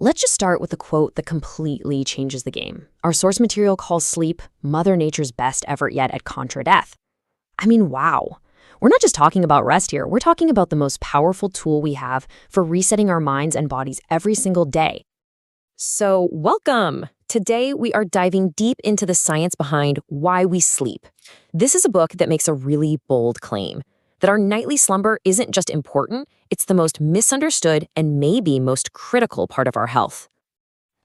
Let's just start with a quote that completely changes the game. Our source material calls sleep Mother Nature's best effort yet at contra death. I mean, wow. We're not just talking about rest here. We're talking about the most powerful tool we have for resetting our minds and bodies every single day. So, welcome! Today, we are diving deep into the science behind why we sleep. This is a book that makes a really bold claim that our nightly slumber isn't just important, it's the most misunderstood and maybe most critical part of our health.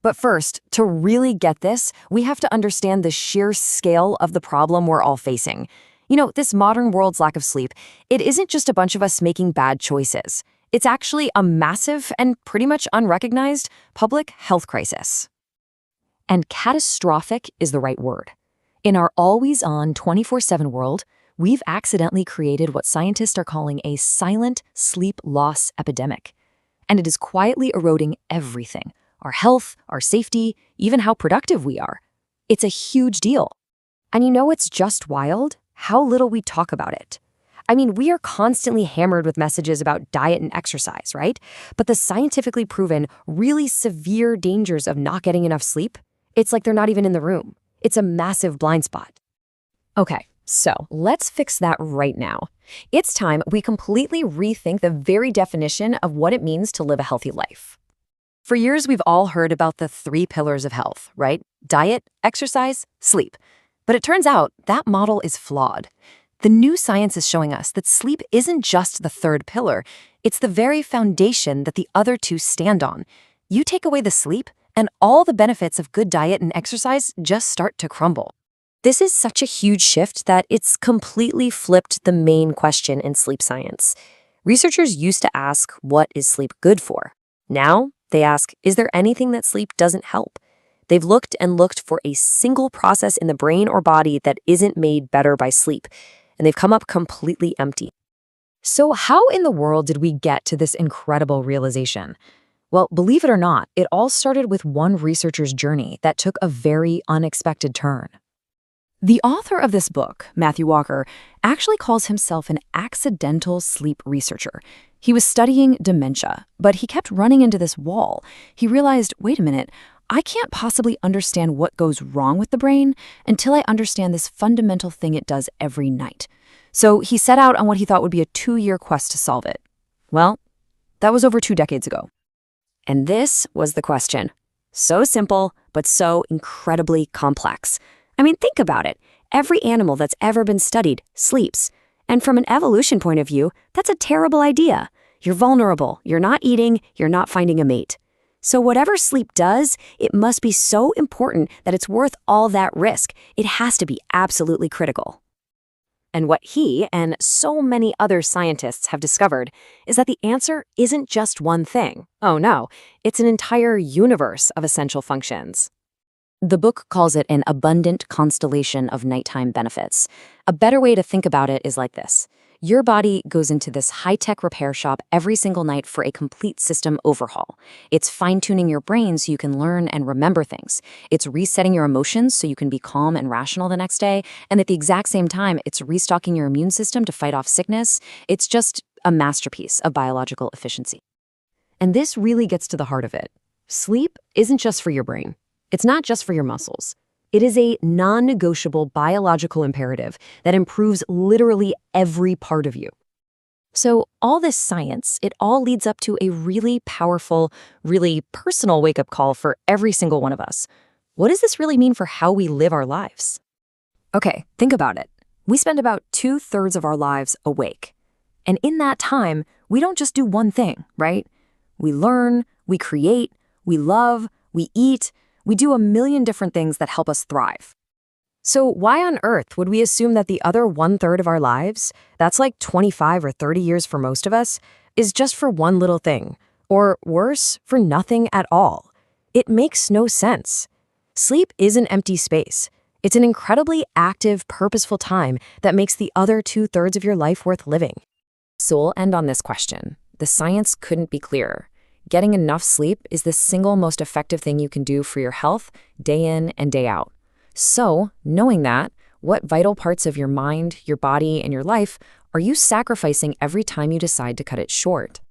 But first, to really get this, we have to understand the sheer scale of the problem we're all facing. You know, this modern world's lack of sleep, it isn't just a bunch of us making bad choices. It's actually a massive and pretty much unrecognized public health crisis. And catastrophic is the right word. In our always-on 24/7 world, we've accidentally created what scientists are calling a silent sleep loss epidemic. And it is quietly eroding everything: our health, our safety, even how productive we are. It's a huge deal. And you know what's just wild? How little we talk about it. I mean, we are constantly hammered with messages about diet and exercise, right? But the scientifically proven, really severe dangers of not getting enough sleep, it's like they're not even in the room. It's a massive blind spot. Okay, so let's fix that right now. It's time we completely rethink the very definition of what it means to live a healthy life. For years, we've all heard about the 3 pillars of health, right? Diet, exercise, sleep. But it turns out that model is flawed. The new science is showing us that sleep isn't just the 3rd pillar, it's the very foundation that the other 2 stand on. You take away the sleep, and all the benefits of good diet and exercise just start to crumble. This is such a huge shift that it's completely flipped the main question in sleep science. Researchers used to ask, what is sleep good for? Now, they ask, is there anything that sleep doesn't help? They've looked and looked for a single process in the brain or body that isn't made better by sleep, and they've come up completely empty. So how in the world did we get to this incredible realization? Well, believe it or not, it all started with one researcher's journey that took a very unexpected turn. The author of this book, Matthew Walker, actually calls himself an accidental sleep researcher. He was studying dementia, but he kept running into this wall. He realized, wait a minute, I can't possibly understand what goes wrong with the brain until I understand this fundamental thing it does every night. So he set out on what he thought would be a 2-year quest to solve it. Well, that was over 2 decades ago. And this was the question. So simple, but so incredibly complex. I mean, think about it. Every animal that's ever been studied sleeps. And from an evolution point of view, that's a terrible idea. You're vulnerable, you're not eating, you're not finding a mate. So whatever sleep does, it must be so important that it's worth all that risk. It has to be absolutely critical. And what he and so many other scientists have discovered is that the answer isn't just one thing. Oh no, it's an entire universe of essential functions. The book calls it an abundant constellation of nighttime benefits. A better way to think about it is like this. Your body goes into this high-tech repair shop every single night for a complete system overhaul. It's fine-tuning your brain so you can learn and remember things. It's resetting your emotions so you can be calm and rational the next day. And at the exact same time, it's restocking your immune system to fight off sickness. It's just a masterpiece of biological efficiency. And this really gets to the heart of it. Sleep isn't just for your brain. It's not just for your muscles. It is a non-negotiable biological imperative that improves literally every part of you. So all this science, it all leads up to a really powerful, really personal wake-up call for every single one of us. What does this really mean for how we live our lives? Okay, think about it. We spend about 2/3 of our lives awake. And in that time, we don't just do one thing, right? We learn, we create, we love, we eat. We do a million different things that help us thrive. So why on earth would we assume that the other 1/3 of our lives, that's like 25 or 30 years for most of us, is just for one little thing, or worse, for nothing at all? It makes no sense. Sleep is an empty space. It's an incredibly active, purposeful time that makes the other 2/3 of your life worth living. So we'll end on this question. The science couldn't be clearer. Getting enough sleep is the single most effective thing you can do for your health, day in and day out. So, knowing that, what vital parts of your mind, your body, and your life are you sacrificing every time you decide to cut it short?